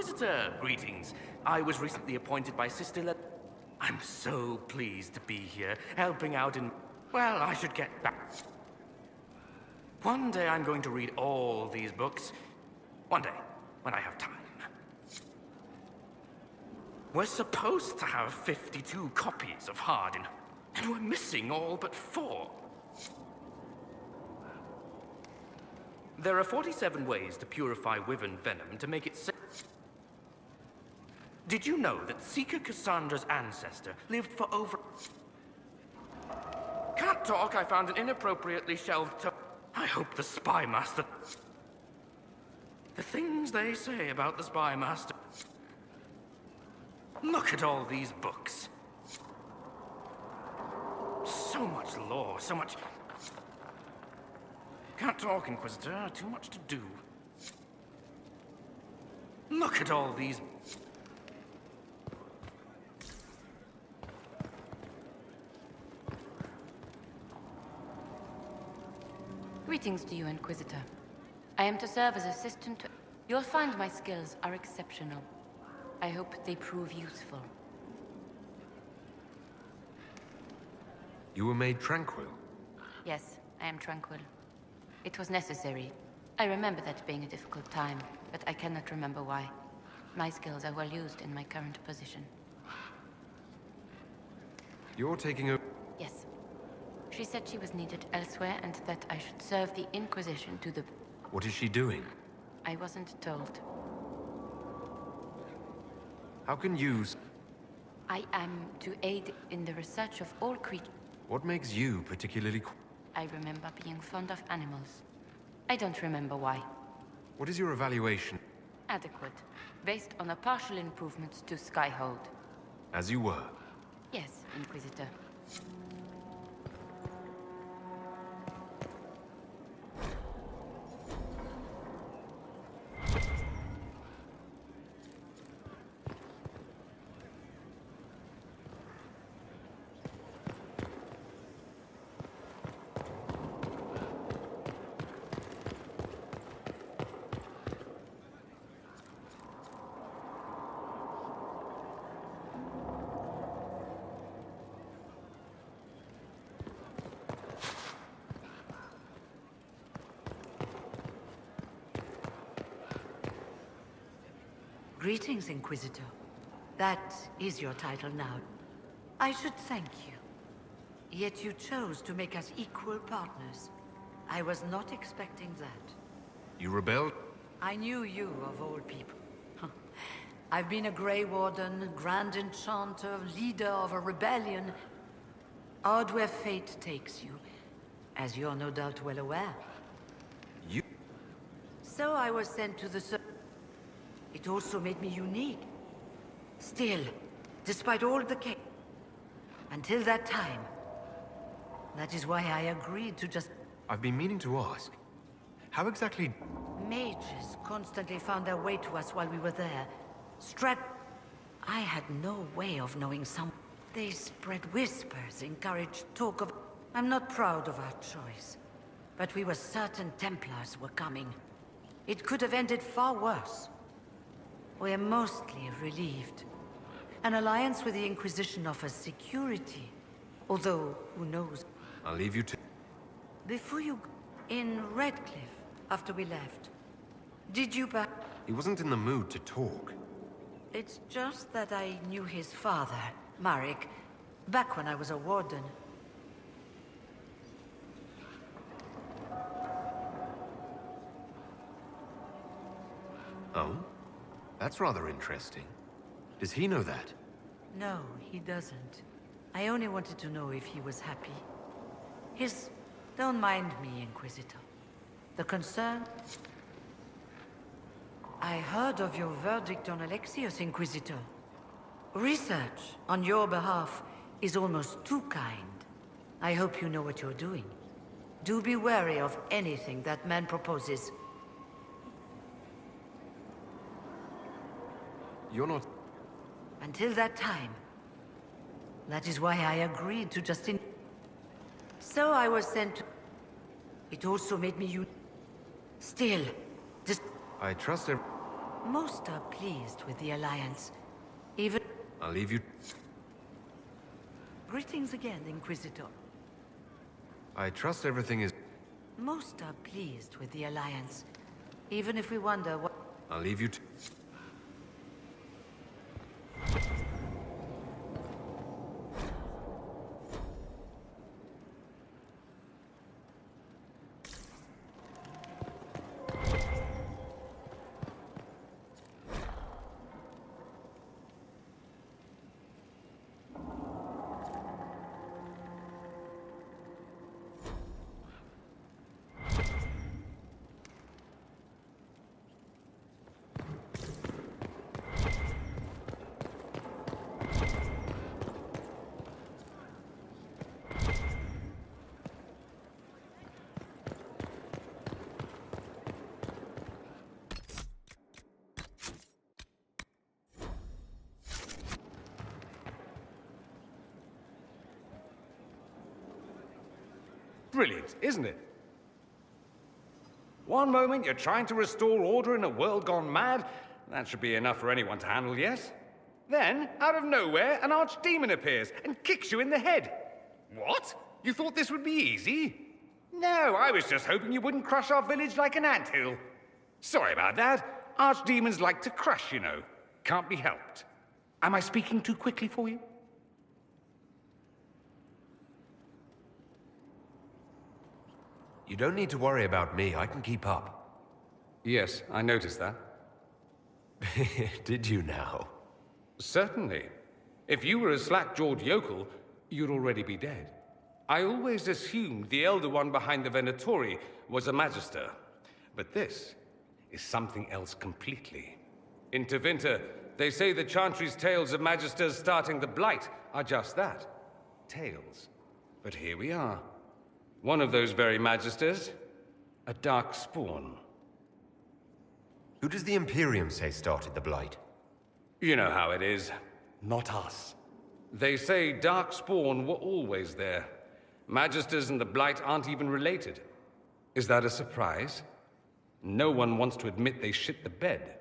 Inquisitor, greetings. I was recently appointed by Sister Le... I'm so pleased to be here, helping out in... Well, I should get back. One day I'm going to read all these books. One day, when I have time. We're supposed to have 52 copies of Hardin, and we're missing all but 4. There are 47 ways to purify wyvern venom to make it safe. Did you know that Seeker Cassandra's ancestor lived for over... Can't talk, I found an inappropriately shelved I hope the Spy Master... The things they say about the Spy Master... Look at all these books. So much lore, so much... Can't talk, Inquisitor. Too much to do. Look at all these... Greetings to you, Inquisitor. I am to serve as assistant to... You'll find my skills are exceptional. I hope they prove useful. You were made tranquil? Yes, I am tranquil. It was necessary. I remember that being a difficult time, but I cannot remember why. My skills are well used in my current position. You're taking over... Yes. She said she was needed elsewhere and that I should serve the Inquisition to the... What is she doing? I wasn't told. How can you... I am to aid in the research of all creatures. What makes you particularly... I remember being fond of animals. I don't remember why. What is your evaluation? Adequate. Based on a partial improvements to Skyhold. As you were. Yes, Inquisitor. Greetings, Inquisitor. That is your title now. I should thank you. Yet you chose to make us equal partners. I was not expecting that. You rebelled? I knew you of all people. I've been a Grey Warden, Grand Enchanter, leader of a rebellion. Odd where fate takes you, as you're no doubt well aware. You... So I was sent to the... It also made me unique. Still, despite all the chaos... Until that time. That is why I agreed to just... I've been meaning to ask. How exactly... Mages constantly found their way to us while we were there. I had no way of knowing some... They spread whispers, encouraged talk of... I'm not proud of our choice. But we were certain Templars were coming. It could have ended far worse. We're mostly relieved. An alliance with the Inquisition offers security. Although, who knows? I'll leave you to... Before you... In Redcliffe, after we left. Did you He wasn't in the mood to talk. It's just that I knew his father, Marek, back when I was a warden. Oh? That's rather interesting. Does he know that? No, he doesn't. I only wanted to know if he was happy. Don't mind me, Inquisitor. The concern... I heard of your verdict on Alexios, Inquisitor. Research on your behalf is almost too kind. I hope you know what you're doing. Do be wary of anything that man proposes. You're not... Until that time. That is why I agreed to Justin. So I was sent to... It also made me Still, I trust Most are pleased with the Alliance. Even... I'll leave you... Greetings again, Inquisitor. I trust everything is... Most are pleased with the Alliance. Even if we wonder what... I'll leave you to... Brilliant, isn't it? One moment you're trying to restore order in a world gone mad. That should be enough for anyone to handle, yes? Then, out of nowhere, an archdemon appears and kicks you in the head. What? You thought this would be easy? No, I was just hoping you wouldn't crush our village like an anthill. Sorry about that. Archdemons like to crush, you know. Can't be helped. Am I speaking too quickly for you? You don't need to worry about me. I can keep up. Yes, I noticed that. Did you now? Certainly. If you were a slack-jawed yokel, you'd already be dead. I always assumed the Elder One behind the Venatori was a Magister. But this is something else completely. In Tevinter, they say the Chantry's tales of Magisters starting the Blight are just that. Tales. But here we are. One of those very Magisters, a dark spawn. Who does the Imperium say started the Blight? You know how it is. Not us. They say dark spawn were always there. Magisters and the Blight aren't even related. Is that a surprise? No one wants to admit they shit the bed.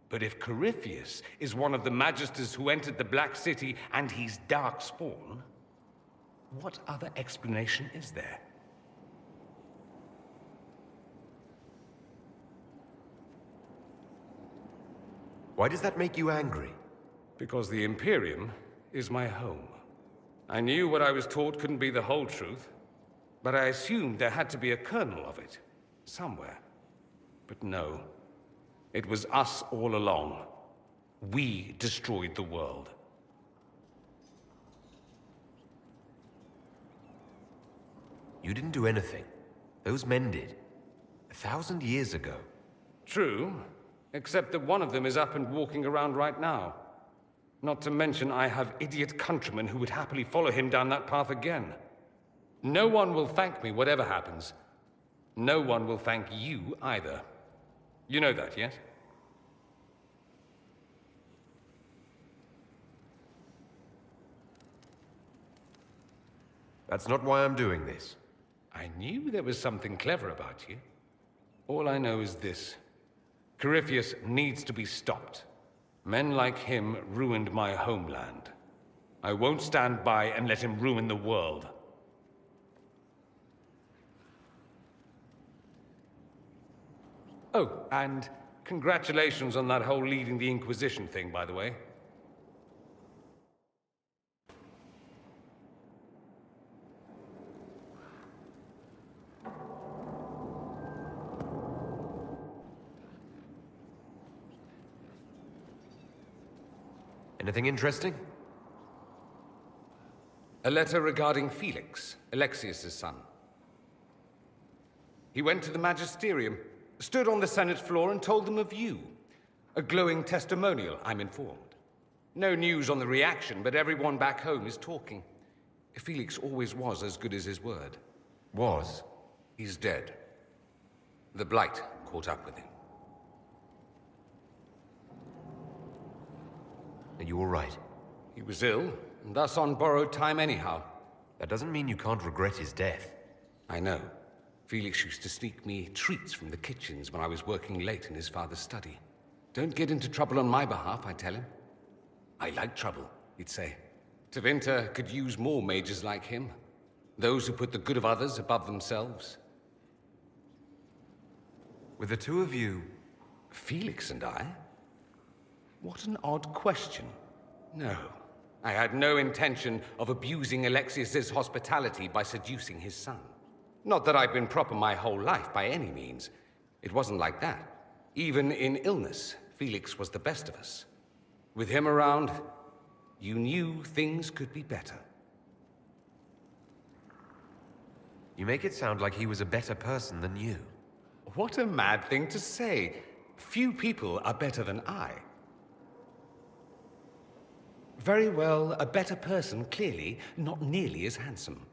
But if Corypheus is one of the Magisters who entered the Black City and he's dark spawn, what other explanation is there? Why does that make you angry? Because the Imperium is my home. I knew what I was taught couldn't be the whole truth, but I assumed there had to be a kernel of it, somewhere. But no, it was us all along. We destroyed the world. You didn't do anything. Those men did. 1,000 years ago. True, except that one of them is up and walking around right now. Not to mention I have idiot countrymen who would happily follow him down that path again. No one will thank me whatever happens. No one will thank you either. You know that, yes? That's not why I'm doing this. I knew there was something clever about you. All I know is this. Corypheus needs to be stopped. Men like him ruined my homeland. I won't stand by and let him ruin the world. Oh, and congratulations on that whole leading the Inquisition thing, by the way. Anything interesting? A letter regarding Felix, Alexius's son. He went to the Magisterium, stood on the Senate floor and told them of you. A glowing testimonial, I'm informed. No news on the reaction, but everyone back home is talking. Felix always was as good as his word. Was? He's dead. The Blight caught up with him. Are you all right? He was ill, and thus on borrowed time anyhow. That doesn't mean you can't regret his death. I know. Felix used to sneak me treats from the kitchens when I was working late in his father's study. Don't get into trouble on my behalf, I tell him. I like trouble, he'd say. Tevinter could use more mages like him. Those who put the good of others above themselves. With the two of you... Felix and I? What an odd question. No, I had no intention of abusing Alexius's hospitality by seducing his son. Not that I've been proper my whole life, by any means. It wasn't like that. Even in illness, Felix was the best of us. With him around, you knew things could be better. You make it sound like he was a better person than you. What a mad thing to say. Few people are better than I. Very well, a better person, clearly, not nearly as handsome.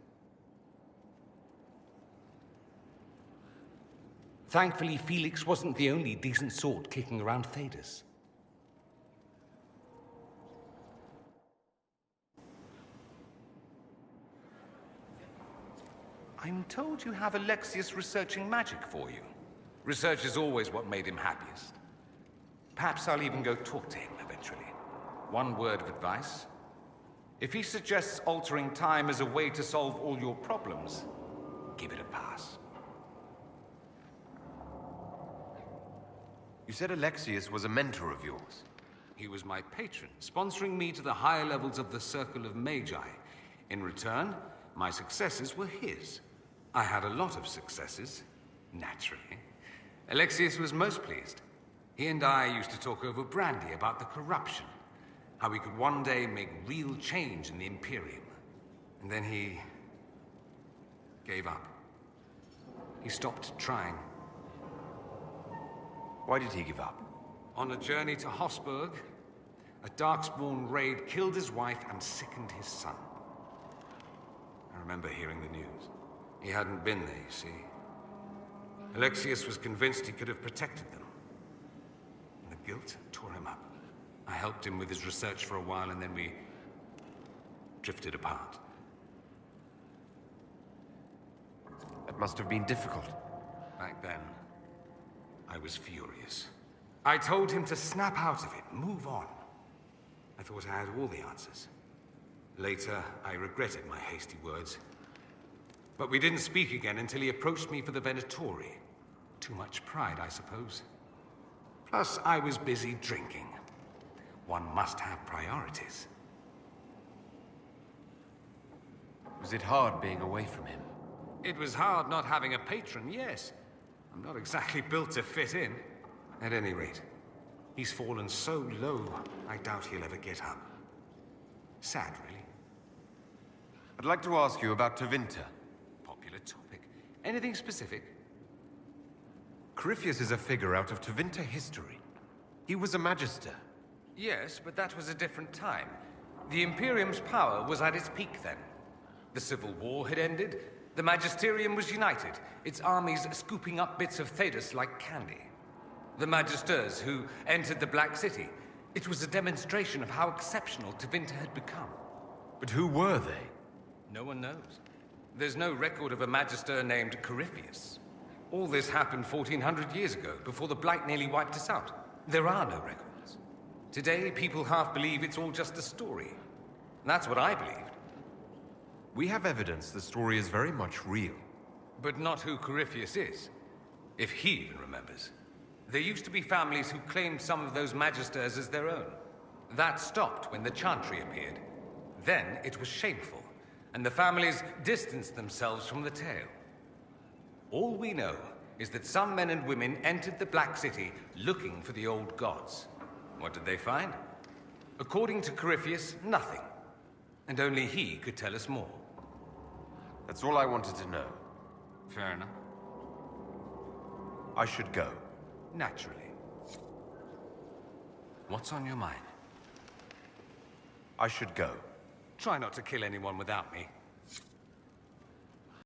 Thankfully, Felix wasn't the only decent sort kicking around Thedas. I'm told you have Alexius researching magic for you. Research is always what made him happiest. Perhaps I'll even go talk to him eventually. One word of advice. If he suggests altering time as a way to solve all your problems, give it a pass. You said Alexius was a mentor of yours. He was my patron, sponsoring me to the higher levels of the Circle of Magi. In return, my successes were his. I had a lot of successes, naturally. Alexius was most pleased. He and I used to talk over brandy about the corruption, how we could one day make real change in the Imperium. And then he gave up. He stopped trying. Why did he give up? On a journey to Hossberg, a Darkspawn raid killed his wife and sickened his son. I remember hearing the news. He hadn't been there, you see. Alexius was convinced he could have protected them. And the guilt tore him up. I helped him with his research for a while, and then we drifted apart. That must have been difficult. Back then, I was furious. I told him to snap out of it, move on. I thought I had all the answers. Later, I regretted my hasty words. But we didn't speak again until he approached me for the Venatori. Too much pride, I suppose. Plus, I was busy drinking. One must have priorities. Was it hard being away from him? It was hard not having a patron, yes. I'm not exactly built to fit in. At any rate, he's fallen so low, I doubt he'll ever get up. Sad, really. I'd like to ask you about Tevinter. Popular topic. Anything specific? Corypheus is a figure out of Tevinter history. He was a magister. Yes, but that was a different time. The Imperium's power was at its peak then. The Civil War had ended. The Magisterium was united, its armies scooping up bits of Thedas like candy. The Magisters who entered the Black City. It was a demonstration of how exceptional Tevinter had become. But who were they? No one knows. There's no record of a Magister named Corypheus. All this happened 1400 years ago, before the Blight nearly wiped us out. There are no records. Today, people half believe it's all just a story. That's what I believed. We have evidence the story is very much real. But not who Corypheus is, if he even remembers. There used to be families who claimed some of those Magisters as their own. That stopped when the Chantry appeared. Then it was shameful, and the families distanced themselves from the tale. All we know is that some men and women entered the Black City looking for the old gods. What did they find? According to Corypheus, nothing. And only he could tell us more. That's all I wanted to know. Fair enough. I should go. Naturally. What's on your mind? I should go. Try not to kill anyone without me.